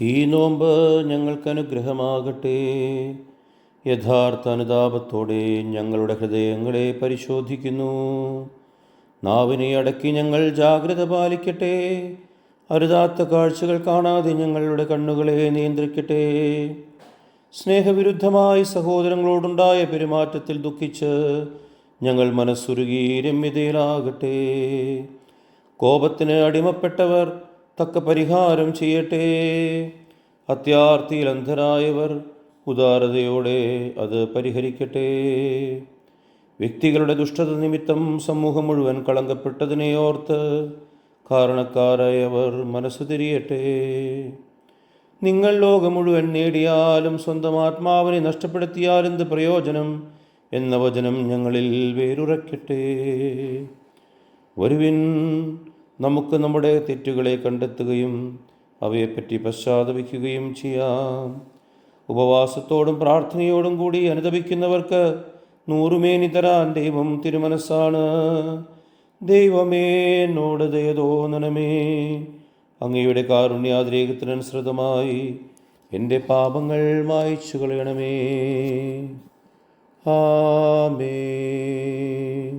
ഈ നോമ്പ് ഞങ്ങൾക്ക് അനുഗ്രഹമാകട്ടെ. യഥാർത്ഥ അനുതാപത്തോടെ ഞങ്ങളുടെ ഹൃദയങ്ങളെ പരിശോധിക്കുന്നു. നാവിനെ അടക്കി ഞങ്ങൾ ജാഗ്രത പാലിക്കട്ടെ. അരുതാത്ത കാഴ്ചകൾ കാണാതെ ഞങ്ങളുടെ കണ്ണുകളെ നിയന്ത്രിക്കട്ടെ. സ്നേഹവിരുദ്ധമായി സഹോദരങ്ങളോടുണ്ടായ പെരുമാറ്റത്തിൽ ദുഃഖിച്ച് ഞങ്ങൾ മനസ്സുരുകി രമ്യതയിലാകട്ടെ. കോപത്തിന് അടിമപ്പെട്ടവർ തക്ക പരിഹാരം ചെയ്യട്ടെ. അത്യാർത്തിയിൽ അന്ധരായവർ ഉദാരതയോടെ അത് പരിഹരിക്കട്ടെ. വ്യക്തികളുടെ ദുഷ്ടത നിമിത്തം സമൂഹം മുഴുവൻ കളങ്കപ്പെട്ടതിനെ ഓർത്ത് കാരണക്കാരായവർ മനസ്സു തിരിയട്ടെ. നിങ്ങൾ ലോകം മുഴുവൻ നേടിയാലും സ്വന്തം ആത്മാവിനെ നഷ്ടപ്പെടുത്തിയാലെന്ത് പ്രയോജനം എന്ന വചനം ഞങ്ങളിൽ വേരുറയ്ക്കട്ടെ. വരുവിൻ, നമുക്ക് നമ്മുടെ തെറ്റുകളെ കണ്ടെത്തുകയും അവയെപ്പറ്റി പശ്ചാത്തപിക്കുകയും ചെയ്യാം. ഉപവാസത്തോടും പ്രാർത്ഥനയോടും കൂടി അനുതപിക്കുന്നവർക്ക് നൂറുമേനി തരാൻ ദൈവം തിരുമനസ്സാണ്. ദൈവമേ, എന്നോട് ദയ തോന്നണമേ. അങ്ങയുടെ കാരുണ്യാതിരേകത്തിനനുസൃതമായി എൻ്റെ പാപങ്ങൾ മായ്ച്ചു കളയണമേ. ആമേൻ.